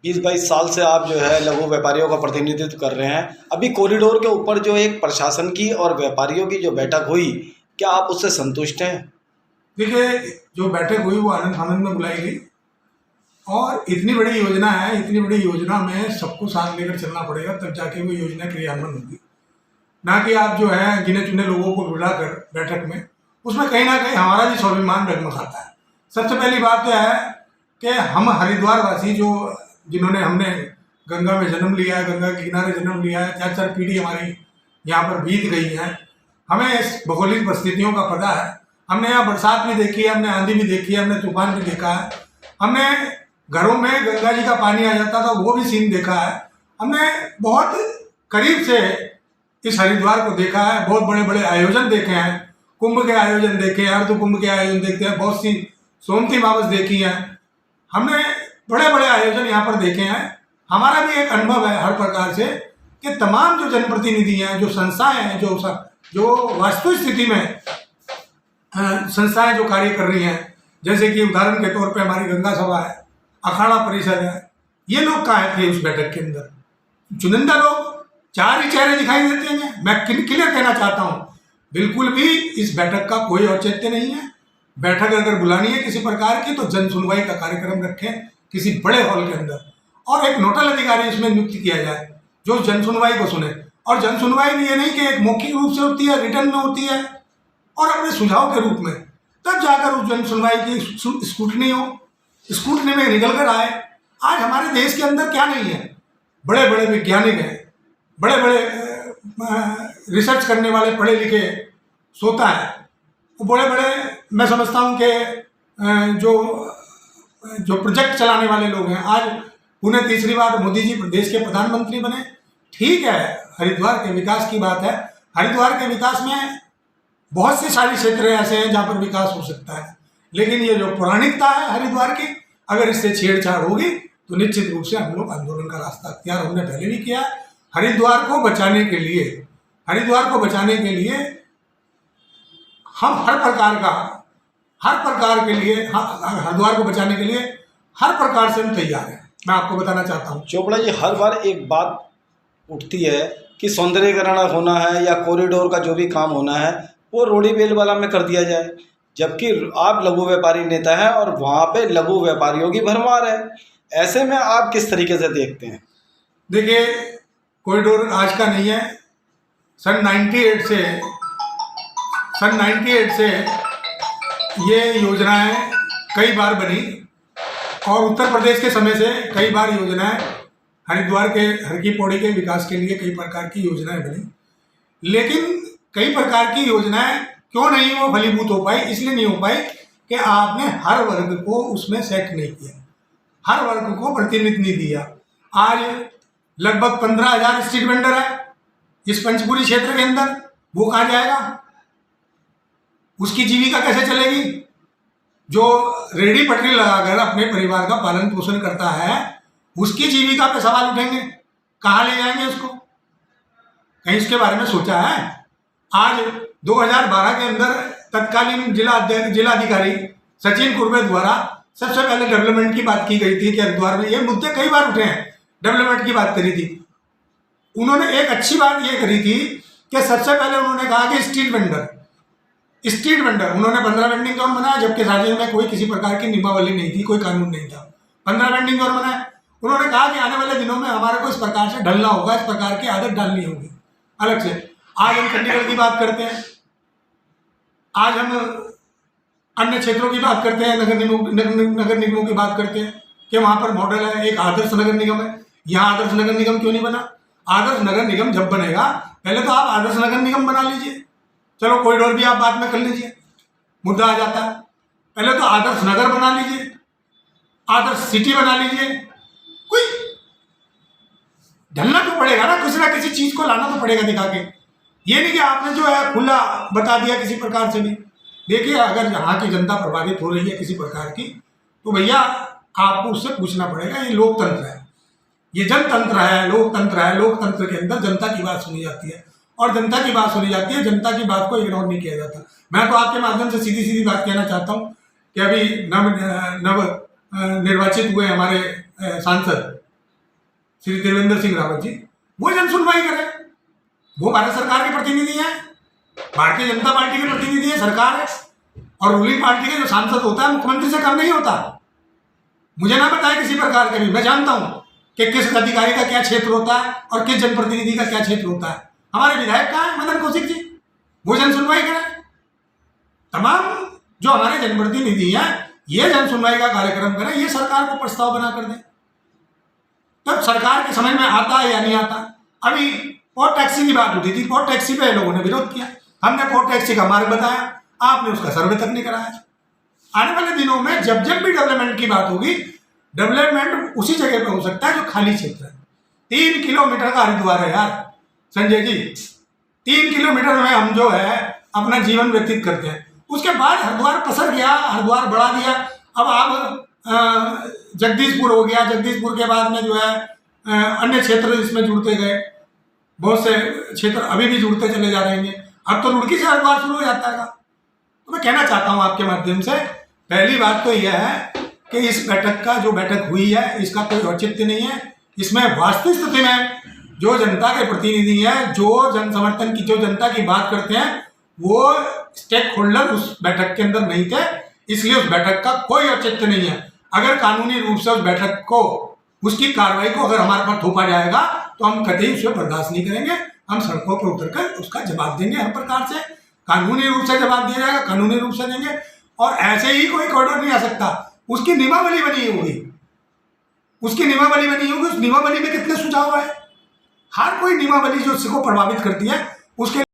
20-22 साल से आप जो है लघु व्यापारियों का प्रतिनिधित्व कर रहे हैं। अभी कॉरिडोर के ऊपर जो एक प्रशासन की और व्यापारियों की जो बैठक हुई, क्या आप उससे संतुष्ट हैं? देखिए, जो बैठक हुई वो आनंद फानंद में बुलाई गई और इतनी बड़ी योजना है, इतनी बड़ी योजना में सबको साथ लेकर चलना पड़ेगा, तब जाके वो योजना क्रियान्वयन होगी। ना कि आप जो है गिने चुने लोगों को बुलाकर बैठक में, उसमें कहीं ना कहीं हमारा भी स्वाभिमान डगमगाता है। सबसे पहली बात तो है कि हम हरिद्वार वासी जिन्होंने हमने गंगा में जन्म लिया है, गंगा के किनारे जन्म लिया है, 4-4 पीढ़ी हमारी यहाँ पर बीत गई है, हमें इस भौगोलिक परिस्थितियों का पता है। हमने यहाँ बरसात भी देखी है, हमने आंधी भी देखी है, हमने तूफान भी देखा है, हमने घरों में गंगा जी का पानी आ जाता था वो भी सीन देखा है। हमने बहुत करीब से इस हरिद्वार को देखा है, बहुत बड़े बड़े आयोजन देखे हैं, कुंभ के आयोजन देखे हैं, अर्ध कुंभ के आयोजन देखते हैं, बहुत सी सोमती मावस देखी हैं, हमने बड़े बड़े आयोजन यहाँ पर देखे हैं। हमारा भी एक अनुभव है हर प्रकार से कि तमाम जो जनप्रतिनिधि हैं, जो संस्थाएं हैं, जो वास्तविक स्थिति में संस्थाएं जो कार्य कर रही हैं, जैसे कि उदाहरण के तौर पे हमारी गंगा सभा है, अखाड़ा परिषद है, ये लोग कहाँ थे उस बैठक के अंदर? चुनिंदा लोग, 4 ही चेहरे दिखाई देते हैं। मैं क्लियर कहना चाहता हूँ, बिल्कुल भी इस बैठक का कोई औचित्य नहीं है। बैठक अगर बुलानी है किसी प्रकार की तो जन सुनवाई का कार्यक्रम रखें किसी बड़े हॉल के अंदर, और एक नोडल अधिकारी इसमें नियुक्त किया जाए जो जन सुनवाई को सुने। और जन सुनवाई भी ये नहीं कि एक मौखिक रूप से होती है, रिटर्न में होती है और अपने सुझाव के रूप में, तब जाकर उस जन सुनवाई की स्क्रूटनी हो, स्क्रूटनी में निकल कर आए। आज हमारे देश के अंदर क्या नहीं है? बड़े बड़े वैज्ञानिक हैं, बड़े बड़े रिसर्च करने वाले पढ़े लिखे श्रोता है, बड़े बड़े मैं समझता हूँ कि जो प्रोजेक्ट चलाने वाले लोग हैं। आज पुनः तीसरी बार मोदी जी प्रदेश के प्रधानमंत्री बने। ठीक है, हरिद्वार के विकास की बात है, हरिद्वार के विकास में बहुत से सारे क्षेत्र ऐसे हैं जहाँ पर विकास हो सकता है, लेकिन ये जो पौराणिकता है हरिद्वार की, अगर इससे छेड़छाड़ होगी तो निश्चित रूप से हम लोग आंदोलन का रास्ता अख्तियार हमने पहले भी किया। हरिद्वार को बचाने के लिए हम हर प्रकार के लिए हरिद्वार को बचाने के लिए हर प्रकार से हम तैयार हैं। मैं आपको बताना चाहता हूँ चोपड़ा जी, हर बार एक बात उठती है कि सौंदर्यीकरण होना है या कॉरिडोर का जो भी काम होना है वो रोड़ी बेल वाला में कर दिया जाए, जबकि आप लघु व्यापारी नेता हैं और वहाँ पे लघु व्यापारियों की भरमार है। ऐसे में आप किस तरीके से देखते हैं? देखिए, कॉरिडोर आज का नहीं है। सन 98 से ये योजनाएं कई बार बनी और उत्तर प्रदेश के समय से कई बार योजनाएं हरिद्वार के हर की पौड़ी के विकास के लिए कई प्रकार की योजनाएं बनी, लेकिन कई प्रकार की योजनाएं क्यों नहीं वो फलीभूत हो पाई? इसलिए नहीं हो पाई कि आपने हर वर्ग को उसमें सेट नहीं किया, हर वर्ग को प्रतिनिधित्व नहीं दिया। आज लगभग 15,000 स्ट्रीट वेंडर है इस पंचपुरी क्षेत्र के अंदर, वो कहाँ जाएगा? उसकी जीविका कैसे चलेगी? जो रेडी पटरी लगाकर अपने परिवार का पालन पोषण करता है, उसकी जीविका पे सवाल उठेंगे, कहाँ ले जाएंगे उसको? कहीं इसके बारे में सोचा है? आज 2012 के अंदर तत्कालीन जिलाधिकारी सचिन कुर्वे द्वारा सबसे पहले डेवलपमेंट की बात की गई थी कि हरिद्वार में ये मुद्दे कई बार उठे हैं, डेवलपमेंट की बात करी थी। उन्होंने एक अच्छी बात ये करी थी कि सबसे पहले उन्होंने कहा कि स्ट्रीट वेंडर उन्होंने 15 वेंडिंग जोन बनाया, जबकि राज्य में कोई किसी प्रकार की नियमावली नहीं थी, कोई कानून नहीं था। 15 वेंडिंग जोन बनाया। उन्होंने कहा कि आने वाले दिनों में हमारे को इस प्रकार से ढलना होगा, इस प्रकार की आदत डालनी होगी अलग से। आज हम चंडीगढ़ की बात करते हैं, आज हम अन्य क्षेत्रों की बात करते हैं, नगर निगमों की बात करते हैं कि वहाँ पर मॉडल है, एक आदर्श नगर निगम है। यहाँ आदर्श नगर निगम क्यों नहीं बना? आदर्श नगर निगम जब बनेगा, पहले तो आप आदर्श नगर निगम बना लीजिए, चलो कॉरिडोर भी आप बाद में कर लीजिए, मुद्दा आ जाता है। पहले तो आदर्श नगर बना लीजिए, आदर्श सिटी बना लीजिए, कोई ढलना तो पड़ेगा ना, किसी ना किसी चीज को लाना तो पड़ेगा दिखा के। ये नहीं कि आपने जो है खुला बता दिया किसी प्रकार से भी। देखिए, अगर यहाँ की जनता प्रभावित हो रही है किसी प्रकार की, तो भैया आपको उससे पूछना पड़ेगा। ये लोकतंत्र है, ये जनतंत्र है, लोकतंत्र है। लोकतंत्र के अंदर जनता की बात सुनी जाती है और जनता की बात सुनी जाती है, जनता की बात को इग्नोर नहीं किया जाता। मैं तो आपके माध्यम से सीधी सीधी बात कहना चाहता हूँ कि अभी नव निर्वाचित हुए हमारे सांसद श्री त्रिवेंद्र सिंह रावत जी, वो जन सुनवाई करें। वो भारत सरकार के प्रतिनिधि हैं, भारतीय जनता पार्टी के प्रतिनिधि है, सरकार है, और रूलिंग पार्टी के जो सांसद होता है मुख्यमंत्री से कम नहीं होता। मुझे ना बताए किसी प्रकार का भी, मैं जानता हूं कि किस अधिकारी का क्या क्षेत्र होता है और किस जनप्रतिनिधि का क्या क्षेत्र होता है। हमारे विधायक कहाँ है, मदन कौशिक जी, वो जन सुनवाई करें। तमाम जो हमारे जनप्रतिनिधि हैं ये जन सुनवाई का कार्यक्रम करें, ये सरकार को प्रस्ताव बना कर दें, तब सरकार के समझ में आता है या नहीं आता। अभी पोर्ट टैक्सी की बात उठी थी, पोर्ट टैक्सी पे लोगों ने विरोध किया, हमने पोर्ट टैक्सी का मार्ग बताया, आपने उसका सर्वे तक नहीं कराया। आने वाले दिनों में जब जब भी डेवलपमेंट की बात होगी, डेवलपमेंट उसी जगह पे हो सकता है जो खाली क्षेत्र है। 3 किलोमीटर का हरिद्वार है यार संजय जी, 3 किलोमीटर में हम जो है अपना जीवन व्यतीत करते हैं। उसके बाद हरिद्वार पसर गया, हरिद्वार बढ़ा दिया, अब आप जगदीशपुर हो गया, जगदीशपुर के बाद में जो है अन्य क्षेत्र इसमें जुड़ते गए, बहुत से क्षेत्र अभी भी जुड़ते चले जा रहे हैं। अब तो रुड़की से हरिद्वार शुरू हो जाता है। तो मैं कहना चाहता हूँ आपके माध्यम से, पहली बात तो यह है कि इस बैठक का जो बैठक हुई है इसका कोई औचित्य नहीं है। इसमें वास्तविक स्थिति में जो जनता के प्रतिनिधि हैं, जो जन समर्थन की, जो जनता की बात करते हैं, वो स्टेक होल्डर उस बैठक के अंदर नहीं थे, इसलिए उस बैठक का कोई औचित्य नहीं है। अगर कानूनी रूप से उस बैठक को, उसकी कार्रवाई को अगर हमारे पर थोपा जाएगा तो हम कतई उसे बर्दाश्त नहीं करेंगे। हम सड़कों पर उतरकर उसका जवाब देंगे, हर प्रकार से कानूनी रूप से जवाब दिया जाएगा, कानूनी रूप से देंगे। और ऐसे ही कोई कॉरिडोर नहीं आ सकता, उसकी नियमावली बनी होगी, उसकी नियमावली बनी होगी। उस नियमावली में कितने सुझाव है, हर कोई नियमावली जो उसको प्रभावित करती है उसके